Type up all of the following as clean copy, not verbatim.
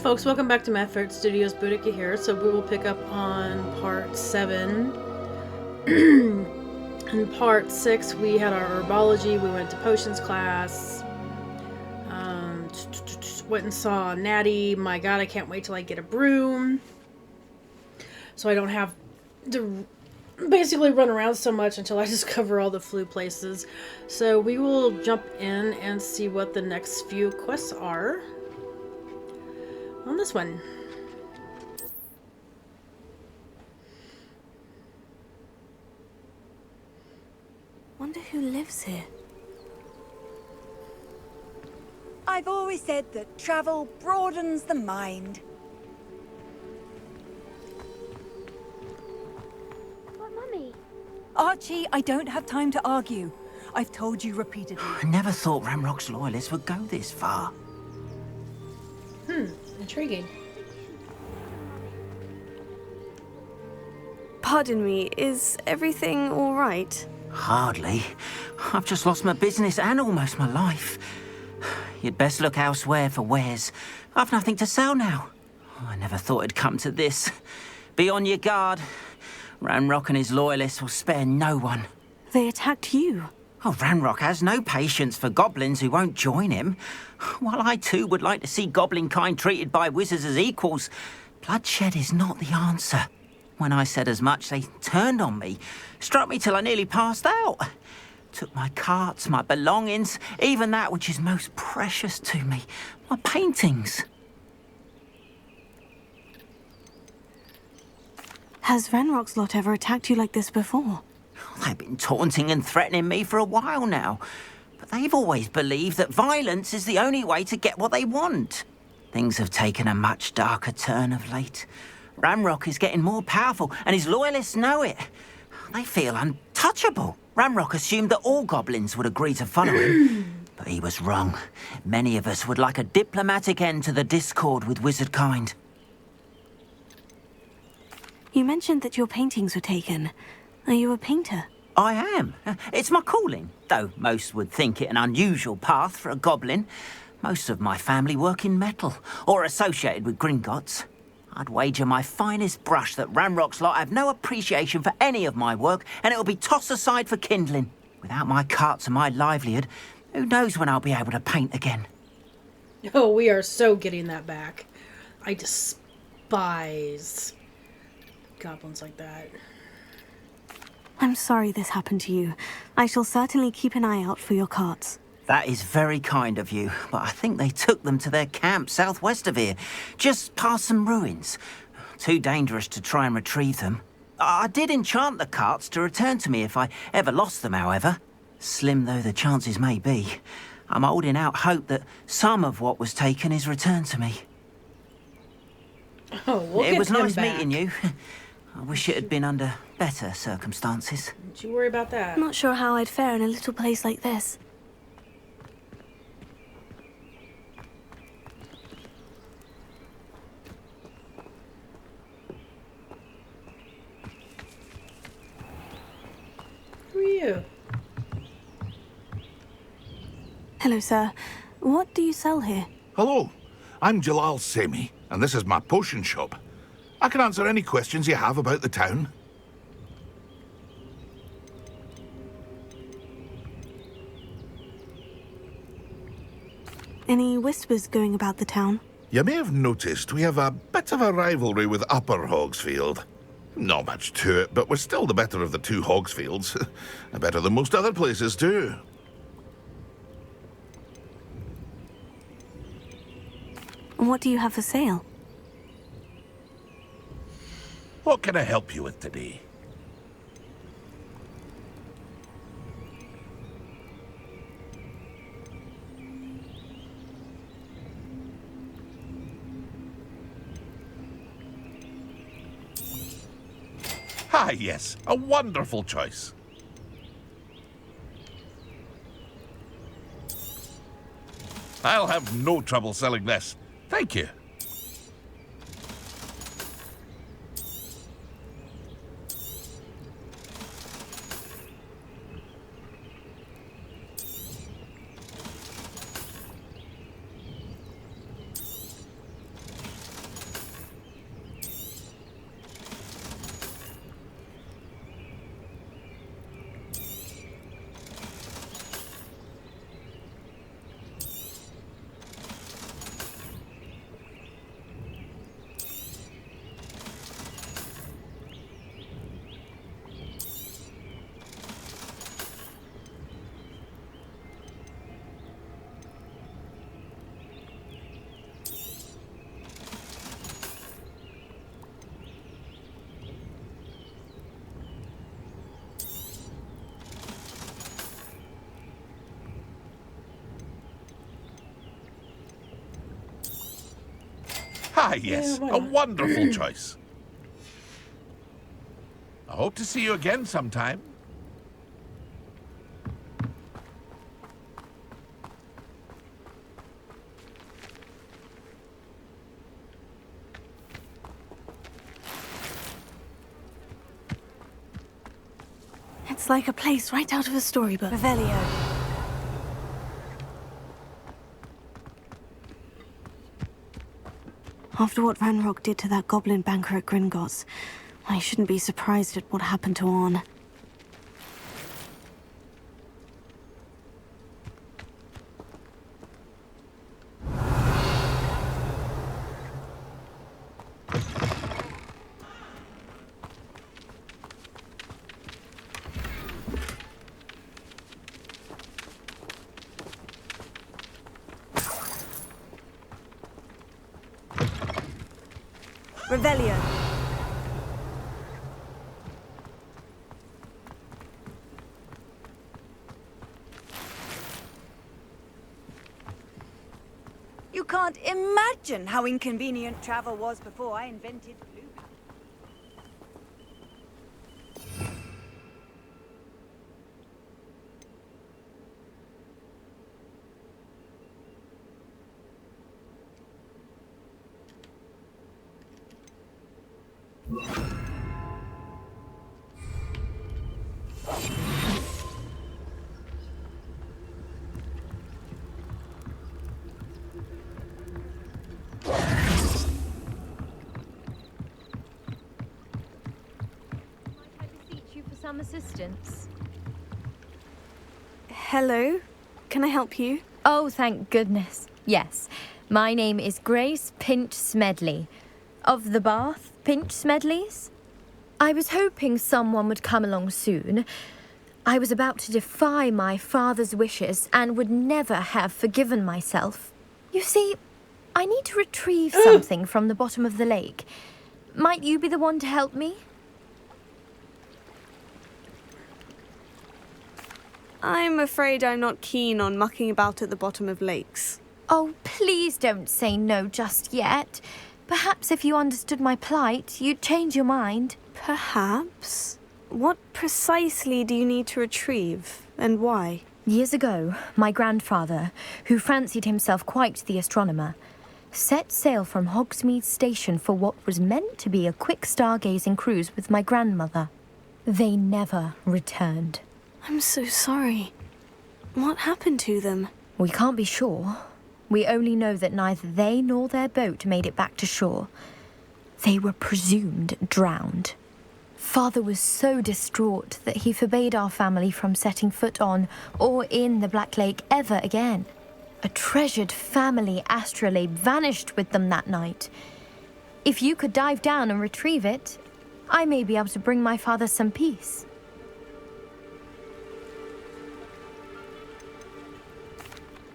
folks, welcome back to Matt Ferret Studios. Boudica here. So we will pick up on part 7. In part 6 we had our herbology, we went to potions class, went and saw Natty. My god, I can't wait till I get a broom, so I don't have to basically run around so much until I discover all the flu places. So we will jump in and see what the next few quests are on this one. Wonder who lives here. I've always said that travel broadens the mind. But Mummy... Archie, I don't have time to argue. I've told you repeatedly. I never thought Ranrok's loyalists would go this far. Intriguing. Pardon me, is everything all right? Hardly. I've just lost my business and almost my life. You'd best look elsewhere for wares. I've nothing to sell now. I never thought it'd come to this. Be on your guard. Ranrok and his loyalists will spare no one. They attacked you. Oh, Ranrok has no patience for goblins who won't join him. While I too would like to see goblin kind treated by wizards as equals, bloodshed is not the answer. When I said as much, they turned on me, struck me till I nearly passed out. Took my carts, my belongings, even that which is most precious to me, my paintings. Has Ranrok's lot ever attacked you like this before? They've been taunting and threatening me for a while now, but they've always believed that violence is the only way to get what they want. Things have taken a much darker turn of late. Ranrok is getting more powerful, and his loyalists know it. They feel untouchable. Ranrok assumed that all goblins would agree to follow him, but he was wrong. Many of us would like a diplomatic end to the discord with wizard kind. You mentioned that your paintings were taken. Are you a painter? I am. It's my calling, though most would think it an unusual path for a goblin. Most of my family work in metal, or associated with Gringotts. I'd wager my finest brush that Ranrok's lot have no appreciation for any of my work, and it'll be tossed aside for kindling. Without my carts and my livelihood, who knows when I'll be able to paint again. Oh, we are so getting that back. I despise goblins like that. I'm sorry this happened to you. I shall certainly keep an eye out for your carts. That is very kind of you, but I think they took them to their camp southwest of here, just past some ruins. Too dangerous to try and retrieve them. I did enchant the carts to return to me if I ever lost them, however. Slim though the chances may be, I'm holding out hope that some of what was taken is returned to me. Oh, we'll It get was him nice back. meeting you. I wish it had been under better circumstances. Don't you worry about that. I'm not sure how I'd fare in a little place like this. Who are you? Hello, sir. What do you sell here? Hello, I'm Jalal Semi, and this is my potion shop. I can answer any questions you have about the town. Any whispers going about the town? You may have noticed we have a bit of a rivalry with Upper Hogsfield. Not much to it, but we're still the better of the two Hogsfields. Better than most other places, too. What do you have for sale? What can I help you with today? Ah, yes, a wonderful choice. I'll have no trouble selling this. Thank you. Ah, yes, why a not? wonderful choice. I hope to see you again sometime. It's like a place right out of a storybook. Revelio. After what Ranrok did to that goblin banker at Gringotts, I shouldn't be surprised at what happened to Orn. Revelio. You can't imagine how inconvenient travel was before I invented blue. Some assistance. Hello? Can I help you? Oh, thank goodness. Yes. My name is Grace Pinch Smedley. Of the Bath Pinch Smedleys? I was hoping someone would come along soon. I was about to defy my father's wishes and would never have forgiven myself. You see, I need to retrieve something from the bottom of the lake. Might you be the one to help me? I'm afraid I'm not keen on mucking about at the bottom of lakes. Oh, please don't say no just yet. Perhaps if you understood my plight, you'd change your mind. Perhaps? What precisely do you need to retrieve, and why? Years ago, my grandfather, who fancied himself quite the astronomer, set sail from Hogsmeade Station for what was meant to be a quick stargazing cruise with my grandmother. They never returned. I'm so sorry. What happened to them? We can't be sure. We only know that neither they nor their boat made it back to shore. They were presumed drowned. Father was so distraught that he forbade our family from setting foot on or in the Black Lake ever again. A treasured family astrolabe vanished with them that night. If you could dive down and retrieve it, I may be able to bring my father some peace.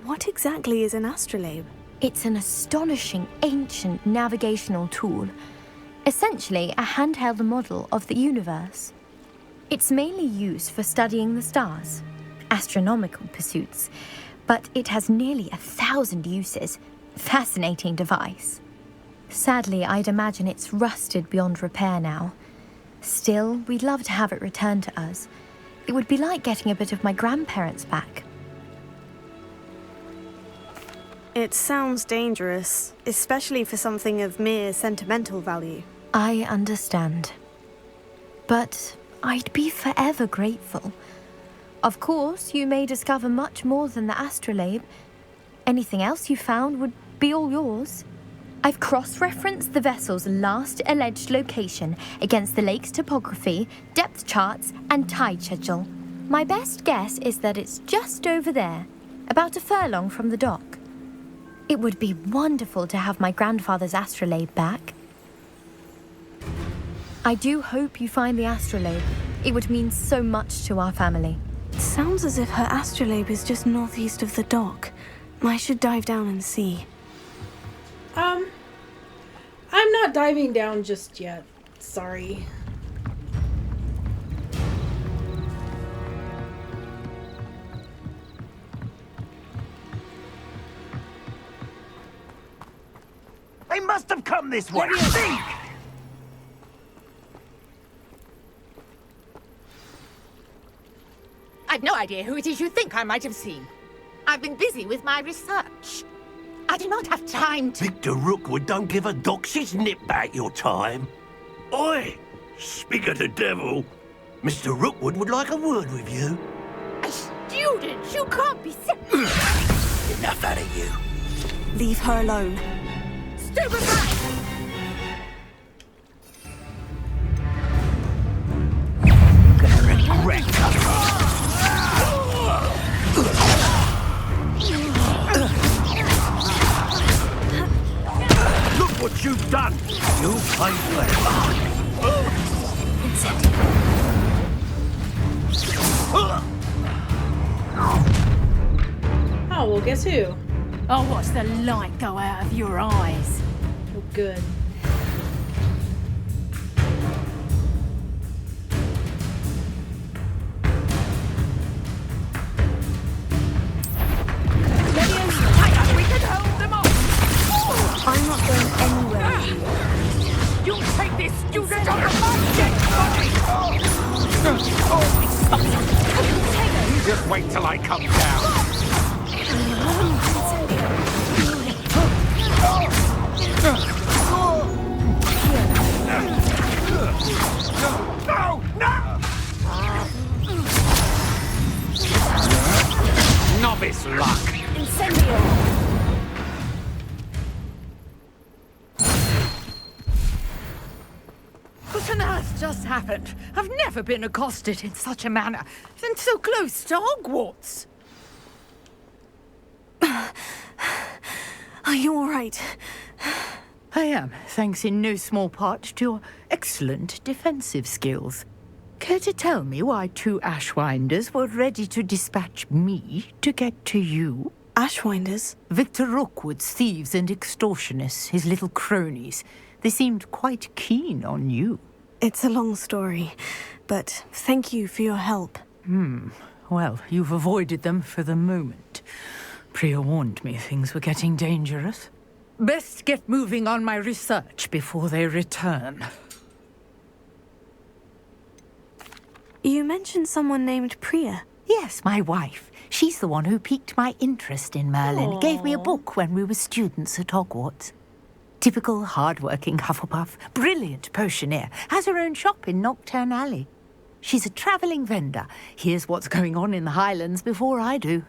What exactly is an astrolabe? It's an astonishing ancient navigational tool. Essentially a handheld model of the universe. It's mainly used for studying the stars, astronomical pursuits, but it has nearly 1,000 uses. Fascinating device. Sadly, I'd imagine it's rusted beyond repair now. Still, we'd love to have it returned to us. It would be like getting a bit of my grandparents back. It sounds dangerous, especially for something of mere sentimental value. I understand. But I'd be forever grateful. Of course, you may discover much more than the astrolabe. Anything else you found would be all yours. I've cross-referenced the vessel's last alleged location against the lake's topography, depth charts, and tide schedule. My best guess is that it's just over there, about a furlong from the dock. It would be wonderful to have my grandfather's astrolabe back. I do hope you find the astrolabe. It would mean so much to our family. It sounds as if her astrolabe is just northeast of the dock. I should dive down and see. I'm not diving down just yet. Sorry. They must have come Come this way. I've no idea who it is you think I might have seen. I've been busy with my research. I do not have time to... Victor Rookwood don't give a doxy's nip back your time. Oi! Speak of the devil. Mr. Rookwood would like a word with you. A student? You can't be serious. Enough out of you. Leave her alone. Stupefy! Gonna regret Look what you've done. You pay for it. Oh, well, guess who? I'll watch the light go out of your eyes. Oh, good. We can hold them off! I'm not going anywhere. You'll take this student on the You just wait till I come down. No! No! Novice luck. Incendio! What on earth just happened? I've never been accosted in such a manner, and so close to Hogwarts. Are you all right? I am, thanks in no small part to your excellent defensive skills. Care to tell me why two Ashwinders were ready to dispatch me to get to you? Ashwinders? Victor Rookwood's thieves and extortionists, his little cronies. They seemed quite keen on you. It's a long story, but thank you for your help. Well, you've avoided them for the moment. Priya warned me things were getting dangerous. Best get moving on my research before they return. You mentioned someone named Priya. Yes, my wife. She's the one who piqued my interest in Merlin. Gave me a Aww. book when we were students at Hogwarts. Typical hard-working Hufflepuff, brilliant potioneer, has her own shop in Nocturne Alley. She's a travelling vendor. Hears what's going on in the Highlands before I do.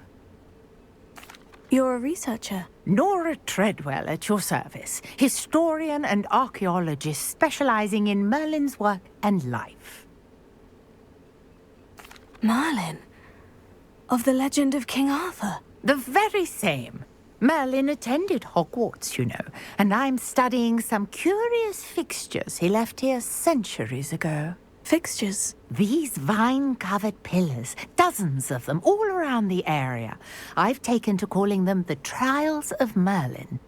You're a researcher. Nora Treadwell at your service, historian and archaeologist specialising in Merlin's work and life. Merlin? Of the legend of King Arthur? The very same. Merlin attended Hogwarts, you know, and I'm studying some curious fixtures he left here centuries ago. Fixtures? These vine-covered pillars, dozens of them, all around the area. I've taken to calling them the Trials of Merlin.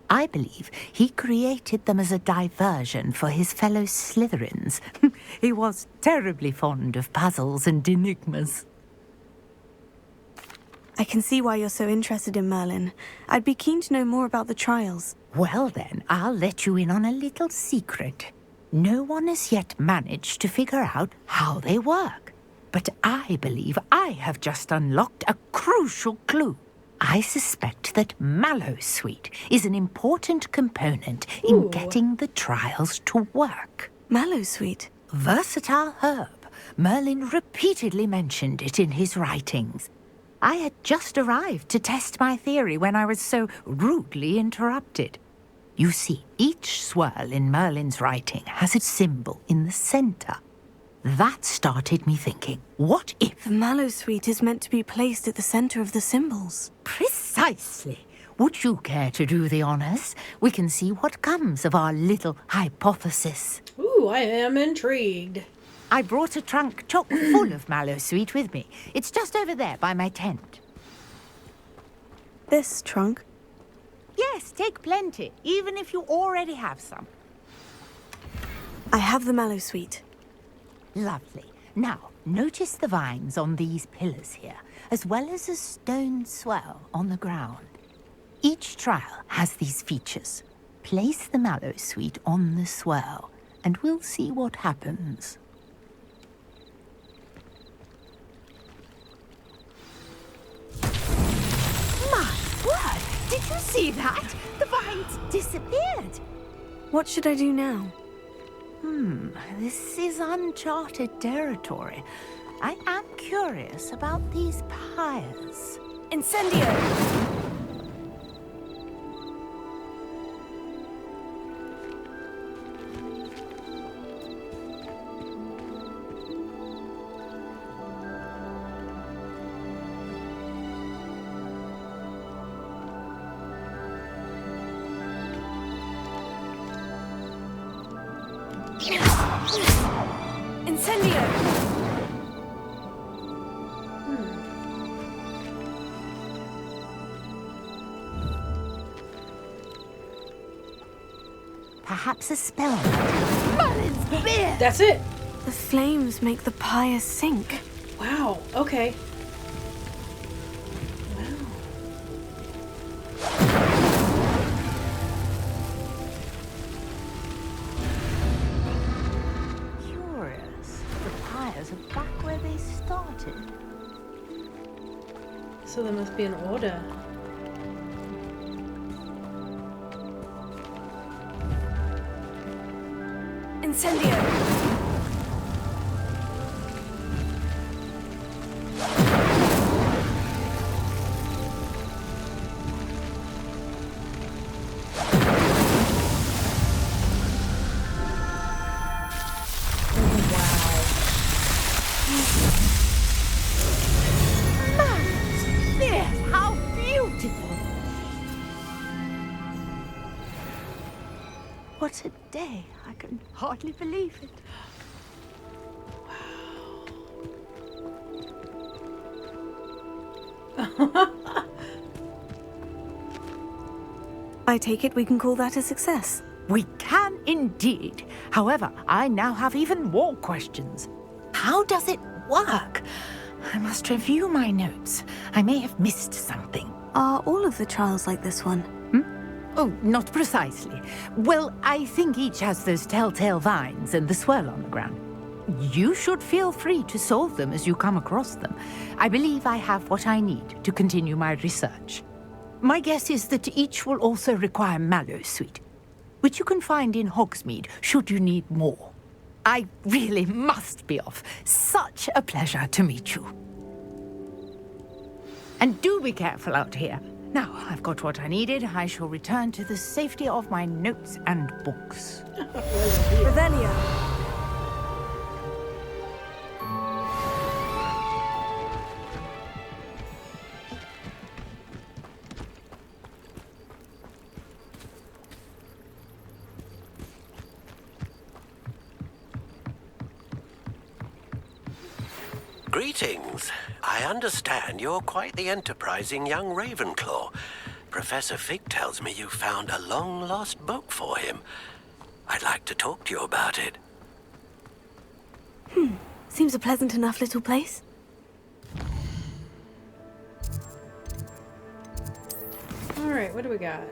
I believe he created them as a diversion for his fellow Slytherins. He was terribly fond of puzzles and enigmas. I can see why you're so interested in Merlin. I'd be keen to know more about the trials. Well then, I'll let you in on a little secret. No one has yet managed to figure out how they work. But I believe I have just unlocked a crucial clue. I suspect that Mallowsweet is an important component in getting the trials to work. Mallowsweet? Versatile herb. Merlin repeatedly mentioned it in his writings. I had just arrived to test my theory when I was so rudely interrupted. You see, each swirl in Merlin's writing has its symbol in the centre. That started me thinking, what if... The Mallowsweet is meant to be placed at the centre of the symbols. Precisely. Would you care to do the honours? We can see what comes of our little hypothesis. Ooh, I am intrigued. I brought a trunk chock full of Mallowsweet with me. It's just over there by my tent. This trunk? Yes, take plenty, even if you already have some. I have the Mallowsweet. Lovely. Now, notice the vines on these pillars here, as well as a stone swell on the ground. Each trial has these features. Place the mallow sweet on the swirl, and we'll see what happens. My word! Did you see that? The vines disappeared. What should I do now? This is uncharted territory. I am curious about these pyres. Incendio! Incendio! Perhaps a spell. Merlin's beard! That's it. The flames make the pyres sink. Wow. Okay. Curious. The pyres are back where they started. So there must be an order. Incendio! How beautiful! What a day. I can hardly believe it. I take it we can call that a success. We can indeed. However, I now have even more questions. How does it work? I must review my notes. I may have missed something. Are all of the trials like this one? Oh, not precisely. Well, I think each has those telltale vines and the swirl on the ground. You should feel free to solve them as you come across them. I believe I have what I need to continue my research. My guess is that each will also require mallow sweet, which you can find in Hogsmeade should you need more. I really must be off. Such a pleasure to meet you. And do be careful out here. Now, I've got what I needed. I shall return to the safety of my notes and books. Revelio. Greetings. I understand you're quite the enterprising young Ravenclaw. Professor Fig tells me you found a long-lost book for him. I'd like to talk to you about it. Seems a pleasant enough little place. Alright, what do we got?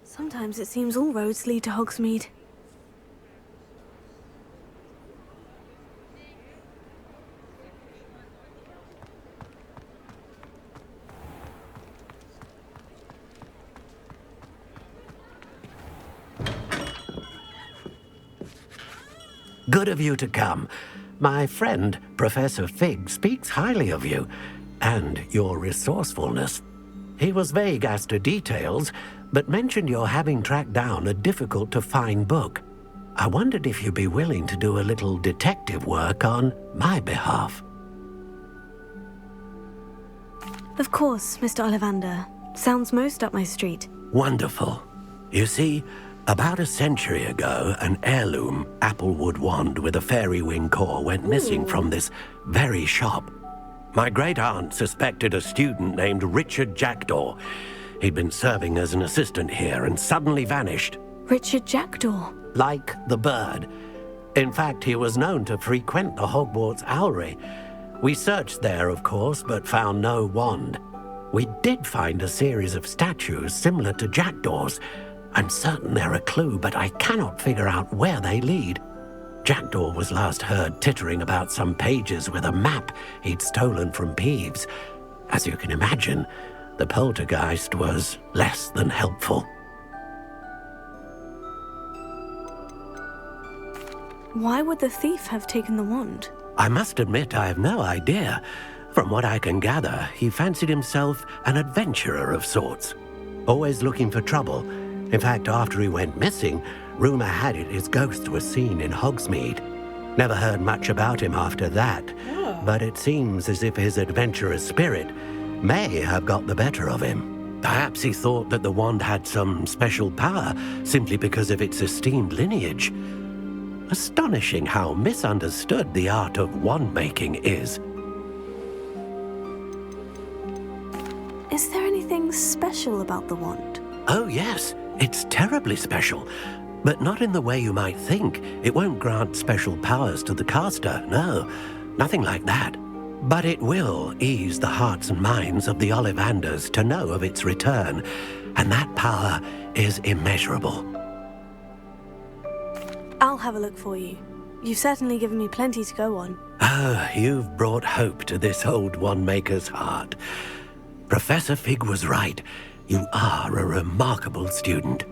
Sometimes it seems all roads lead to Hogsmeade. Good of you to come. My friend, Professor Fig, speaks highly of you and your resourcefulness. He was vague as to details, but mentioned your having tracked down a difficult-to-find book. I wondered if you'd be willing to do a little detective work on my behalf. Of course, Mr. Ollivander. Sounds most up my street. Wonderful. You see, about a century ago, an heirloom applewood wand with a fairy wing core went missing from this very shop. My great-aunt suspected a student named Richard Jackdaw. He'd been serving as an assistant here and suddenly vanished. Richard Jackdaw? Like the bird. In fact, he was known to frequent the Hogwarts Owlery. We searched there, of course, but found no wand. We did find a series of statues similar to Jackdaw's. I'm certain they're a clue, but I cannot figure out where they lead. Jackdaw was last heard tittering about some pages with a map he'd stolen from Peeves. As you can imagine, the poltergeist was less than helpful. Why would the thief have taken the wand? I must admit I have no idea. From what I can gather, he fancied himself an adventurer of sorts. Always looking for trouble. In fact, after he went missing, rumor had it his ghost was seen in Hogsmeade. Never heard much about him after that, but it seems as if his adventurous spirit may have got the better of him. Perhaps he thought that the wand had some special power simply because of its esteemed lineage. Astonishing how misunderstood the art of wand-making is. Is there anything special about the wand? Oh yes, it's terribly special. But not in the way you might think. It won't grant special powers to the caster, no. Nothing like that. But it will ease the hearts and minds of the Ollivanders to know of its return. And that power is immeasurable. I'll have a look for you. You've certainly given me plenty to go on. Oh, you've brought hope to this old wand-maker's heart. Professor Fig was right. You are a remarkable student.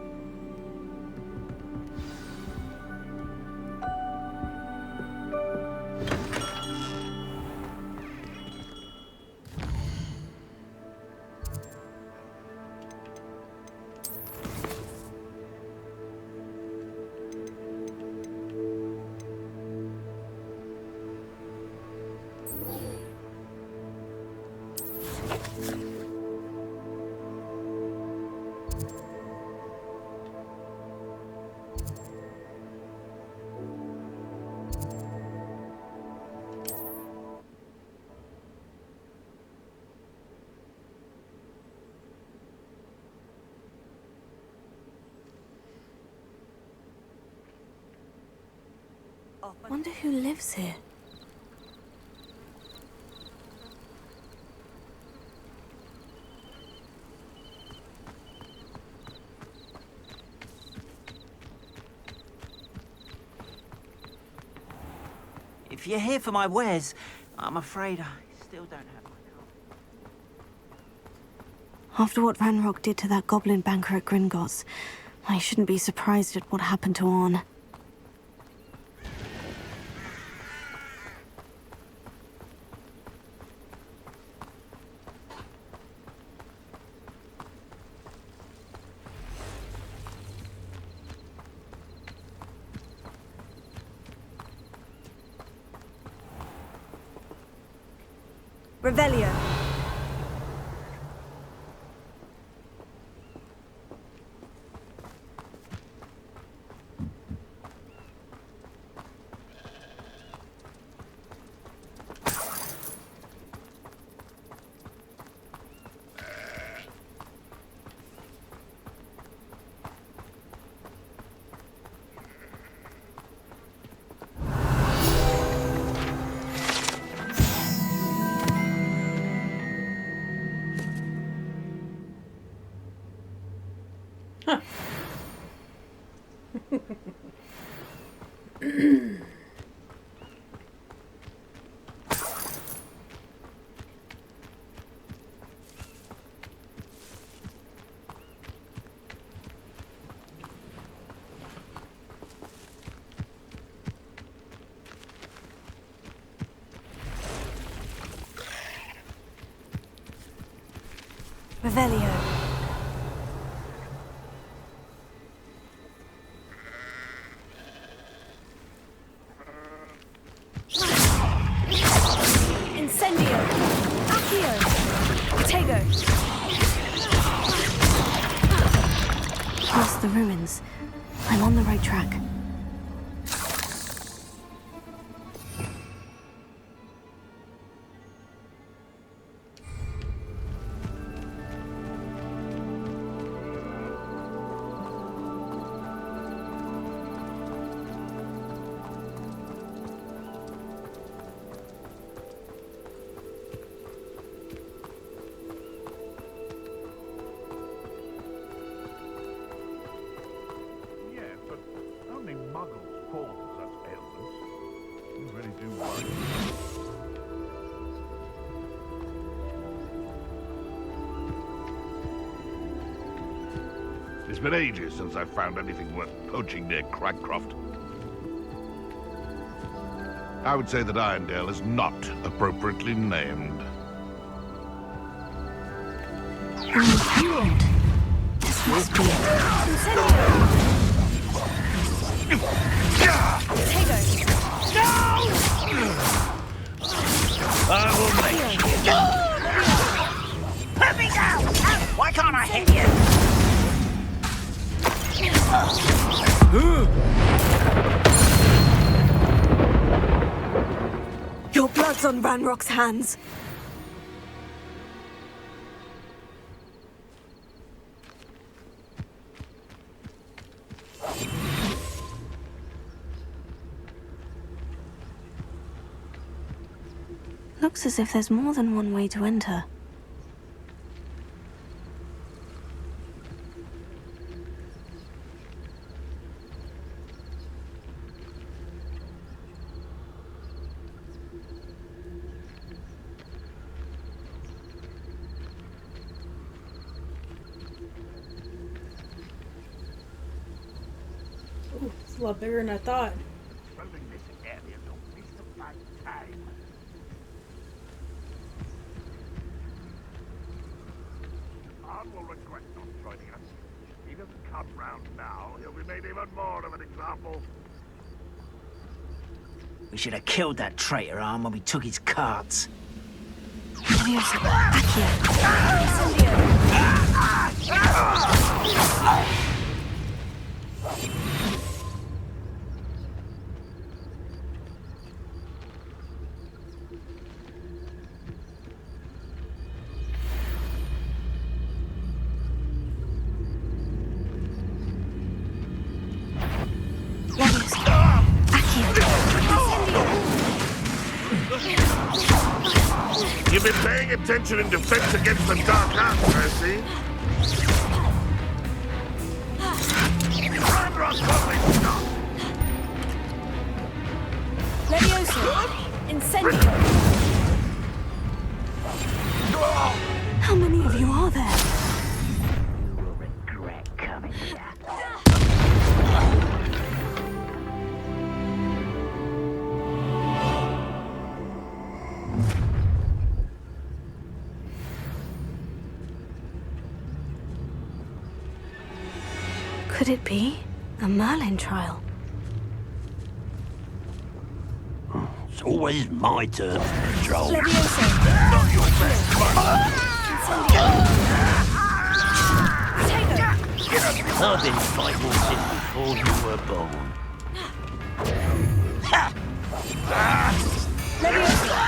Wonder who lives here. If you're here for my wares, I'm afraid I still don't have my car. After what Ranrok did to that goblin banker at Gringotts, I shouldn't be surprised at what happened to Orn. Revelio. Revelio. Incendio. Accio. Tego. Past the ruins. I'm on the right track. It's been ages since I've found anything worth poaching near Cragcroft. I would say that Irondale is not appropriately named. This must be it. I will make you. Let me go! Why can't I hit you? Your blood's on Ranrok's hands. Looks as if there's more than one way to enter. Ooh, it's a lot bigger than I thought. Will regret not joining us. If he doesn't come round now, he'll be made even more of an example. We should have killed that traitor arm when we took his carts. You've been paying attention in defense against the dark arts, I see. Ranrok won't stop. Leviosa. Incendio. How many of you are there? You will regret coming here. Could it be a Merlin trial? It's always my turn to control. Leviosa. Not your best fight. Tego. I've been fighting since before you were born. Leviosa.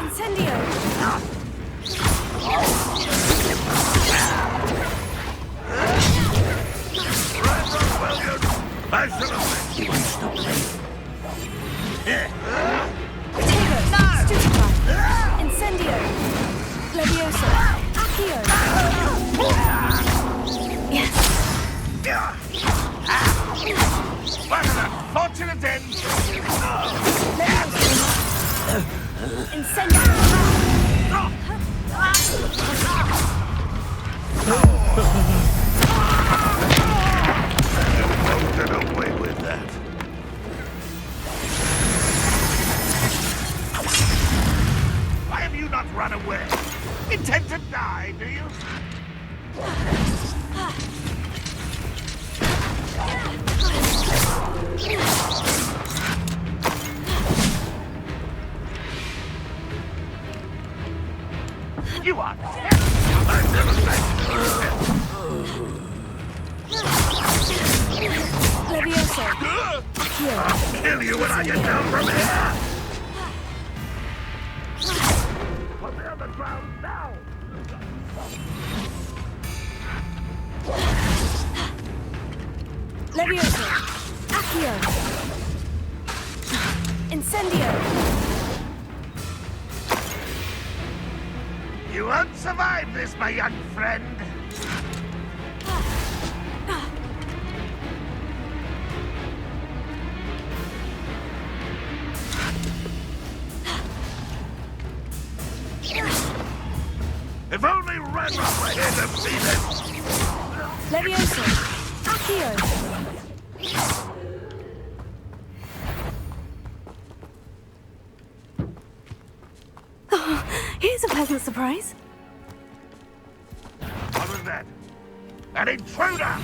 Incendio. You won't stop me. Tego. No. Stupefy. Incendio. Leviosa. Accio. Yes. Back to that fortunate end. Incendio. Don't get away with that. Why have you not run away? Intend to die, do you? You are dead. Levioso. I'll kill you when I get down from here! Put me on the ground now! Levioso. Accio. Incendio. You won't survive this, my young friend. If only Ranrok were here to see this! Levioso. Accio. Oh, here's a pleasant surprise. What was that? An intruder!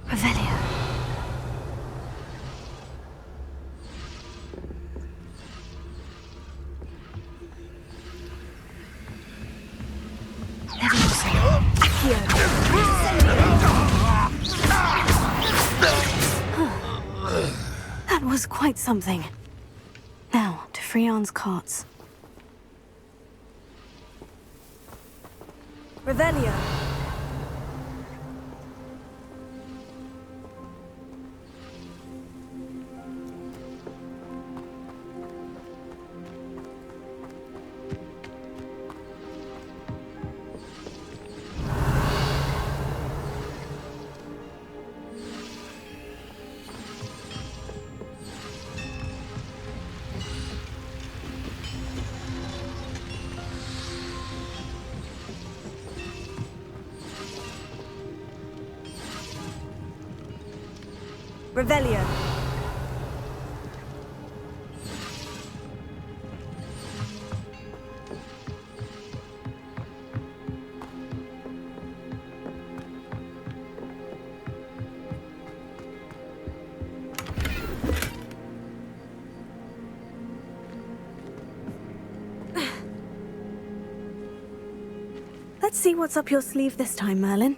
Revelio. Levioso. Accio. That was quite something. Now, to Freon's carts. Revelio. Revelio. Let's see what's up your sleeve this time, Merlin.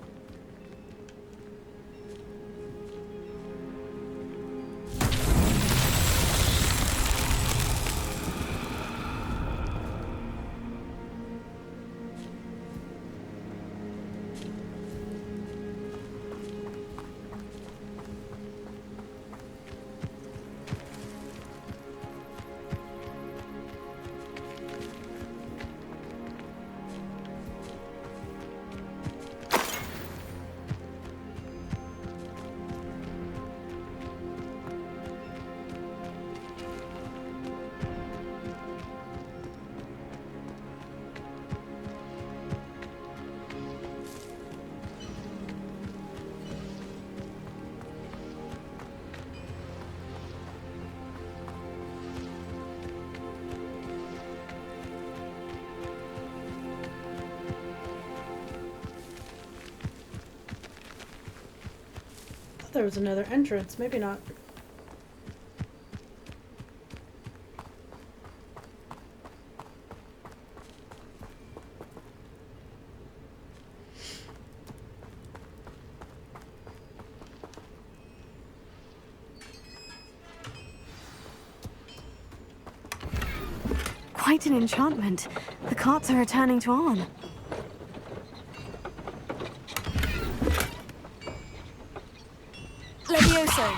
There was another entrance, maybe not. Quite an enchantment. The carts are returning to Arn. Levioso.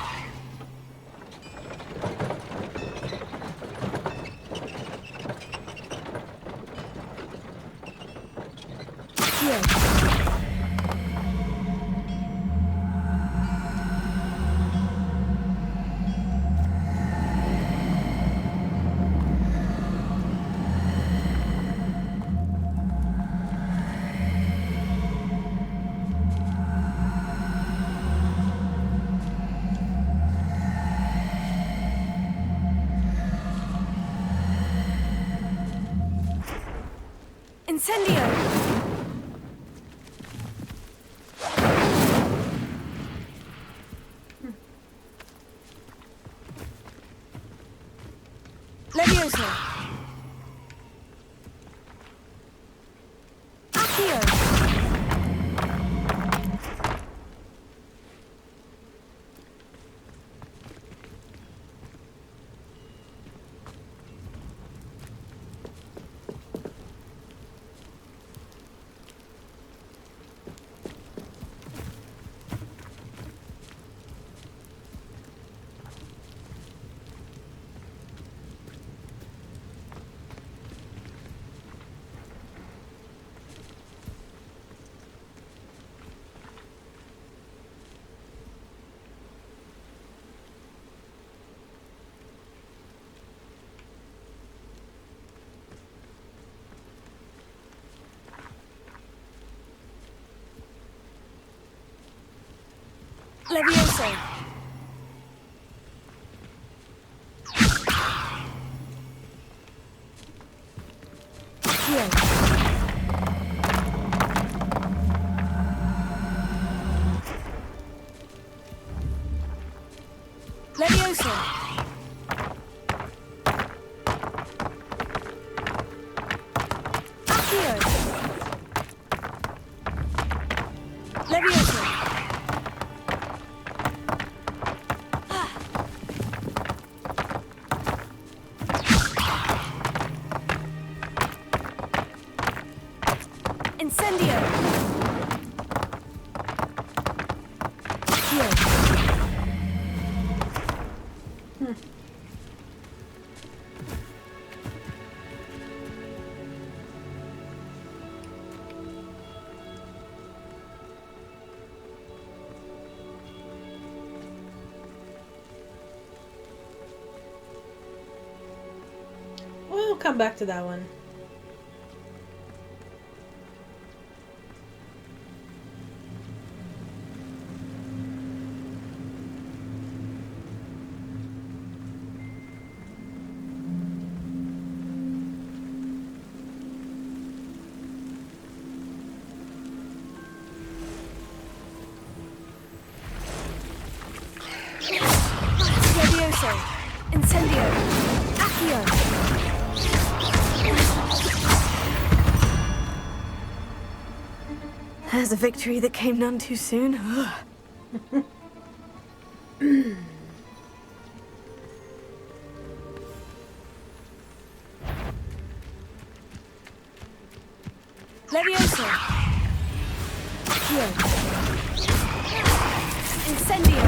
Incendio! Levioso! Accio! Levioso! Here. Levioso! Accio! Levioso! Incendio! Here. We'll come back to that one. Levioso! Incendio! Accio! There's a victory that came none too soon. Levioso! Accio! Incendio!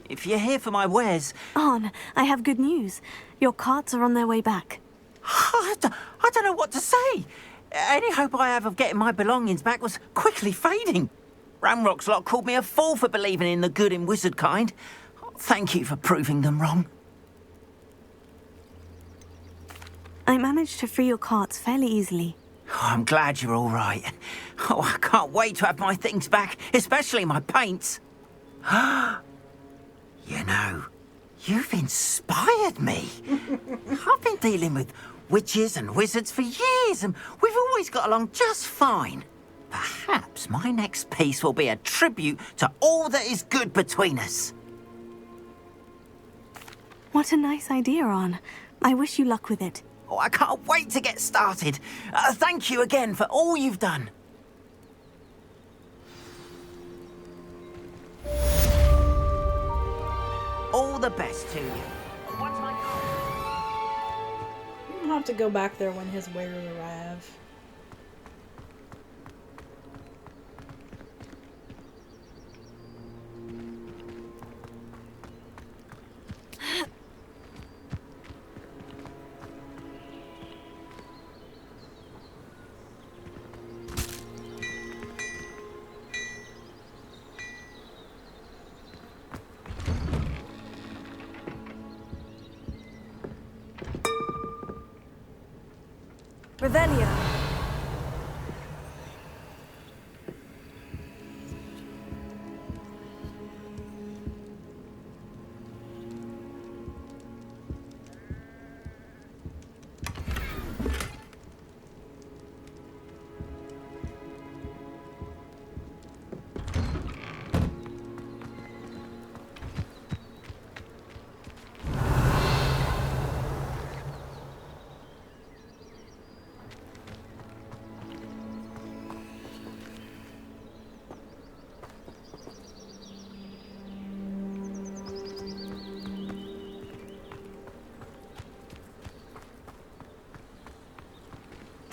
If you're here for my wares... Arn, I have good news. Your carts are on their way back. I don't know what to say. Any hope I have of getting my belongings back was quickly fading. Ranrok's lot called me a fool for believing in the good in wizard kind. Thank you for proving them wrong. I managed to free your carts fairly easily. Oh, I'm glad you're all right. Oh, I can't wait to have my things back, especially my paints. You know, you've inspired me. I've been dealing with witches and wizards for years, and we've always got along just fine. Perhaps my next piece will be a tribute to all that is good between us. What a nice idea, Ron. I wish you luck with it. Oh, I can't wait to get started. Thank you again for all you've done. All the best to you. What's my I'll have to go back there when his wares arrive. Revelio.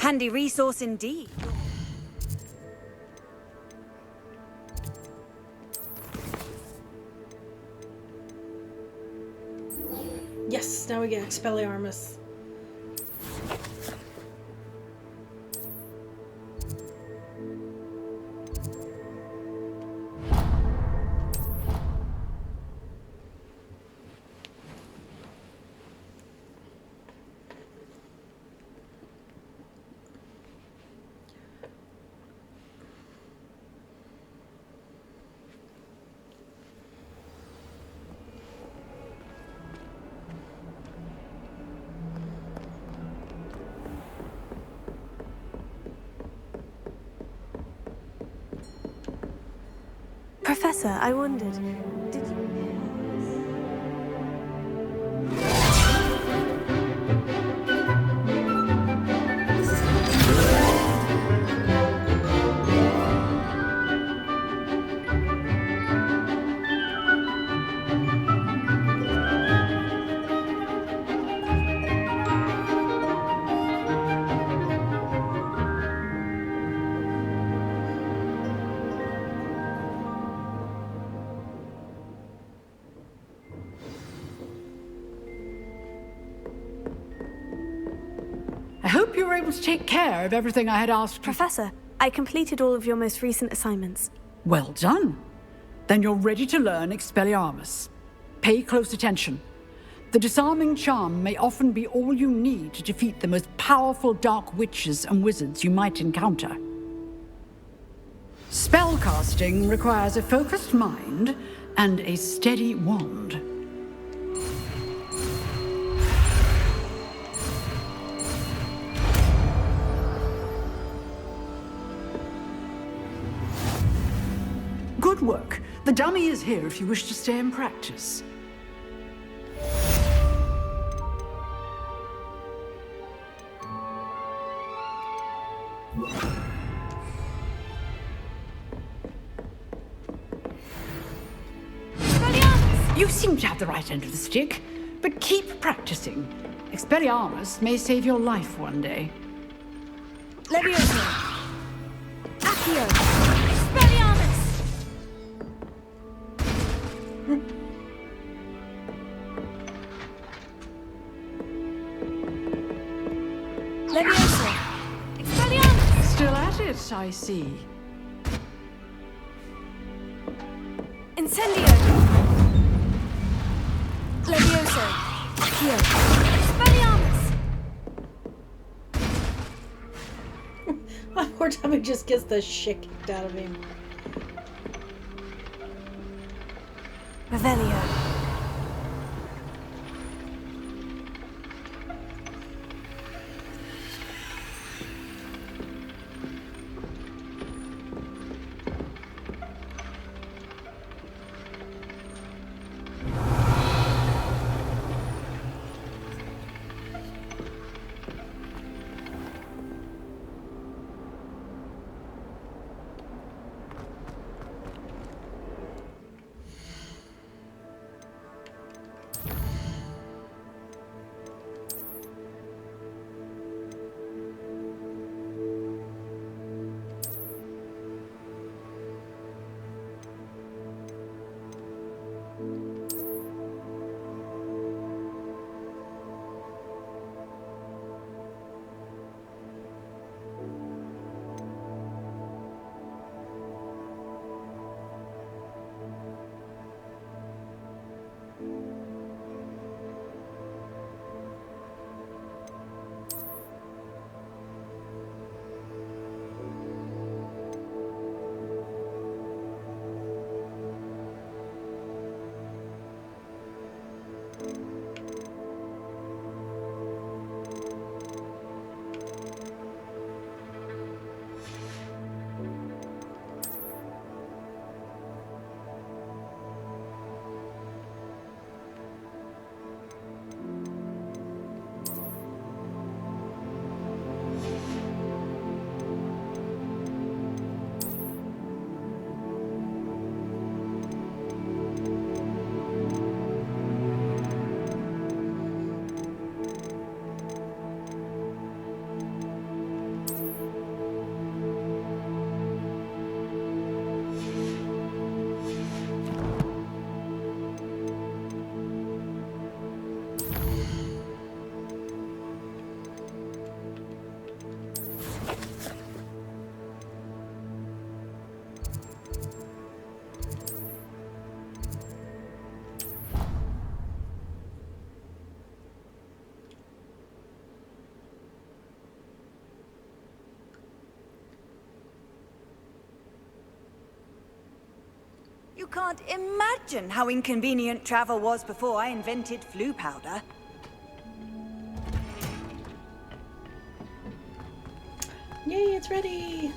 Handy resource indeed. Yes, now we get Expelliarmus. Professor, I wondered, did you... I hope you were able to take care of everything I had asked you. Professor, I completed all of your most recent assignments. Well done. Then you're ready to learn Expelliarmus. Pay close attention. The disarming charm may often be all you need to defeat the most powerful dark witches and wizards you might encounter. Spellcasting requires a focused mind and a steady wand. Good work. The dummy is here if you wish to stay and practice. You seem to have the right end of the stick, but keep practicing. Expelliarmus may save your life one day. Levioso. Accio. Expelliarmus. Levioso. Expelliarmus. Still at it, I see. Incendio. Levioso. Accio. Expelliarmus. Poor Tommy just gets the shit kicked out of him. Revelio. can't imagine how inconvenient travel was before I invented flu powder. Yay, it's ready!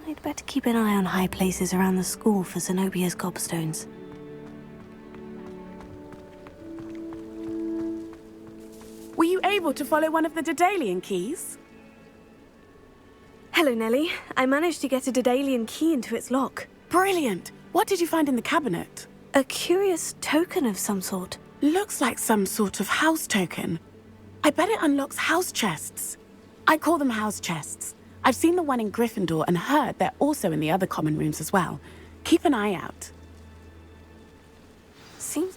I'd better keep an eye on high places around the school for Zenobia's gobstones. Were you able to follow one of the Daedalian keys? Hello, Nellie. I managed to get a Daedalian key into its lock. Brilliant! What did you find in the cabinet? A curious token of some sort. Looks like some sort of house token. I bet it unlocks house chests. I call them house chests. I've seen the one in Gryffindor and heard they're also in the other common rooms as well. Keep an eye out.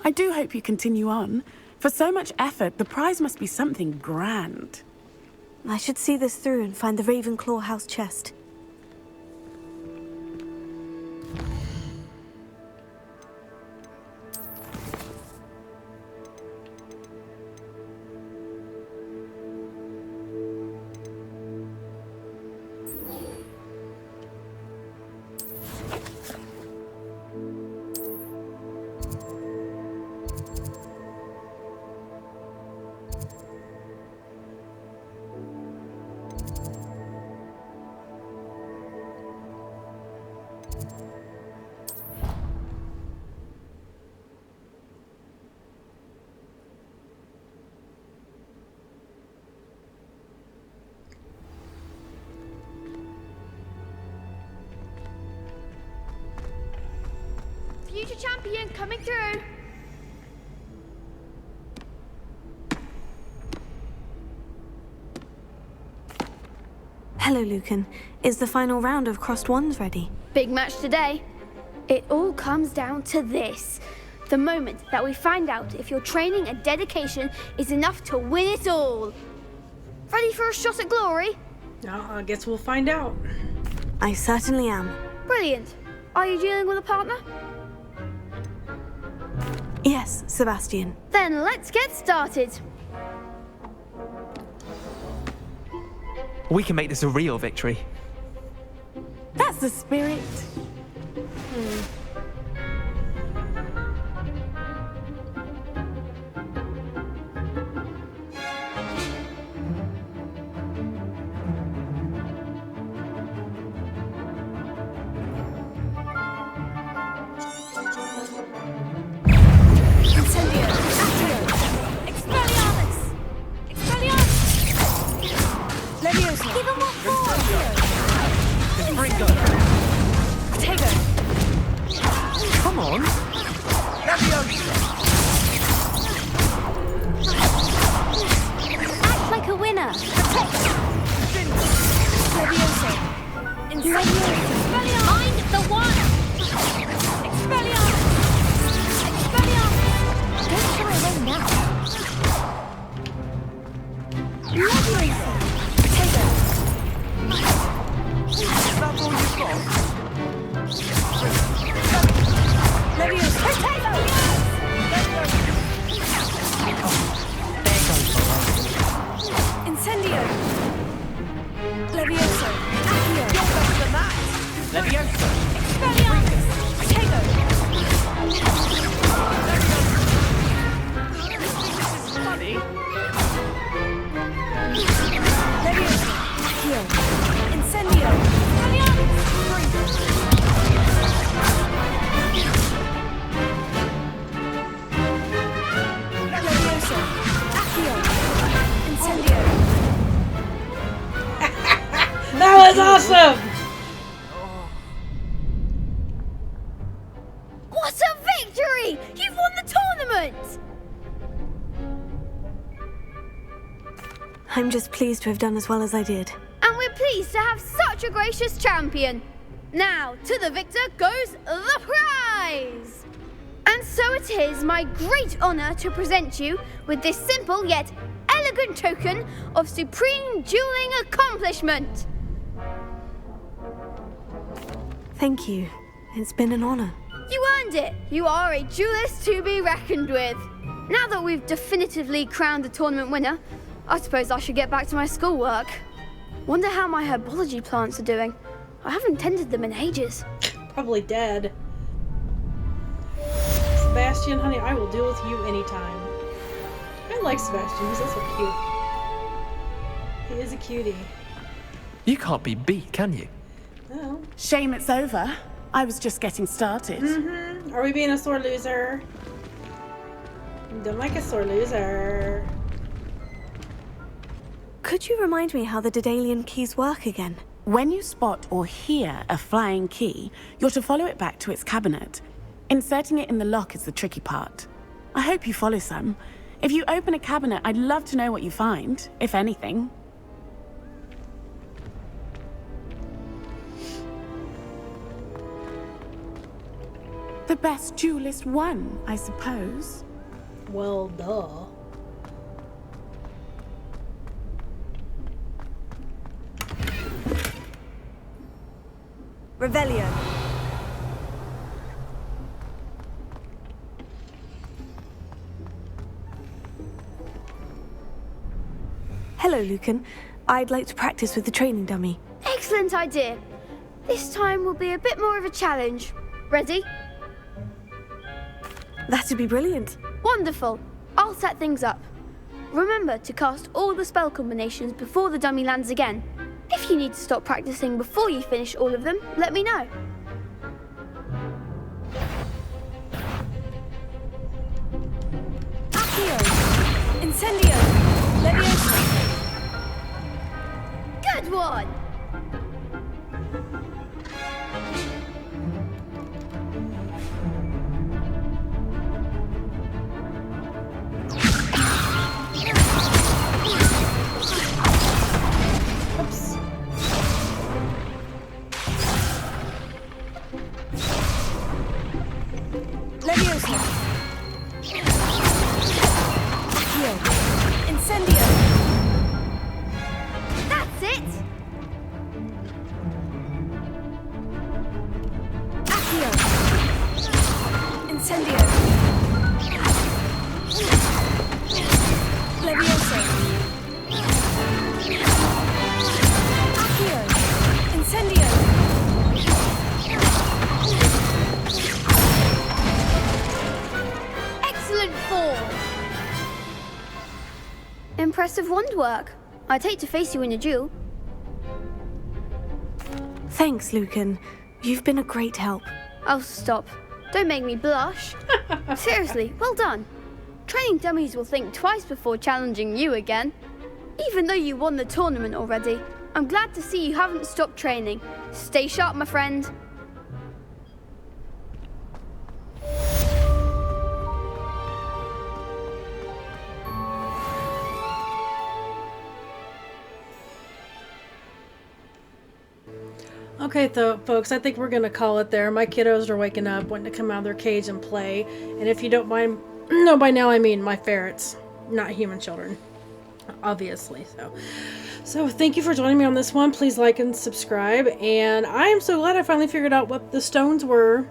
I do hope you continue on. For so much effort, the prize must be something grand. I should see this through and find the Ravenclaw house chest. Future champion coming through. Hello, Lucan. Is the final round of crossed wands ready? Big match today. It all comes down to this. The moment that we find out if your training and dedication is enough to win it all. Ready for a shot at glory? I guess we'll find out. I certainly am. Brilliant. Are you dealing with a partner? Yes, Sebastian. Then let's get started. We can make this a real victory. That's the spirit. Come on. Act like a winner. Find the one. Expelliarmus. Don't show away now. Excellent! I'm just pleased to have done as well as I did. And we're pleased to have such a gracious champion. Now, to the victor goes the prize! And so it is my great honor to present you with this simple yet elegant token of supreme dueling accomplishment. Thank you. It's been an honor. You earned it. You are a duelist to be reckoned with. Now that we've definitively crowned the tournament winner, I suppose I should get back to my schoolwork. Wonder how my herbology plants are doing. I haven't tended them in ages. Probably dead. Sebastian, honey, I will deal with you anytime. I like Sebastian. He's also cute. He is a cutie. You can't be beat, can you? No. Shame it's over. I was just getting started. Mm-hmm. Are we being a sore loser? Don't like a sore loser. Could you remind me how the Daedalian keys work again? When you spot or hear a flying key, you're to follow it back to its cabinet. Inserting it in the lock is the tricky part. I hope you follow some. If you open a cabinet, I'd love to know what you find, if anything. The best duelist won, I suppose. Well, duh. Revelio. Hello, Lucan. I'd like to practice with the training dummy. Excellent idea. This time will be a bit more of a challenge. Ready? That'd be brilliant. Wonderful. I'll set things up. Remember to cast all the spell combinations before the dummy lands again. If you need to stop practicing before you finish all of them, let me know. Accio. Incendio. Leviosa. Good one! Oops. Leviosa. Accio. Incendio. That's it! Accio. Incendio. Leviosa. Accio. Incendio. Excellent form! Impressive wand work. I'd hate to face you in a duel. Thanks, Lucan. You've been a great help. Oh, stop. Don't make me blush. Seriously, well done. Training dummies will think twice before challenging you again. Even though you won the tournament already, I'm glad to see you haven't stopped training. Stay sharp, my friend. Okay, folks, I think we're going to call it there. My kiddos are waking up, wanting to come out of their cage and play. And if you don't mind, no, by now I mean my ferrets, not human children, obviously. So thank you for joining me on this one. Please like and subscribe. And I am so glad I finally figured out what the stones were.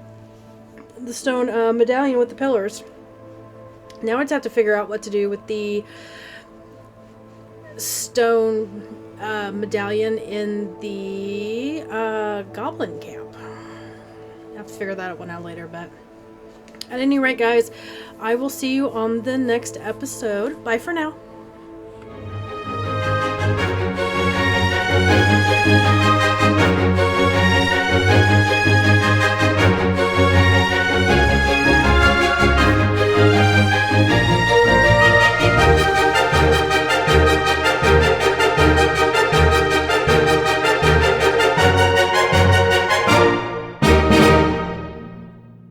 The stone medallion with the pillars. Now I just have to figure out what to do with the stone medallion in the goblin camp. I have to figure that one out later, but at any rate, guys, I will see you on the next episode. Bye for now.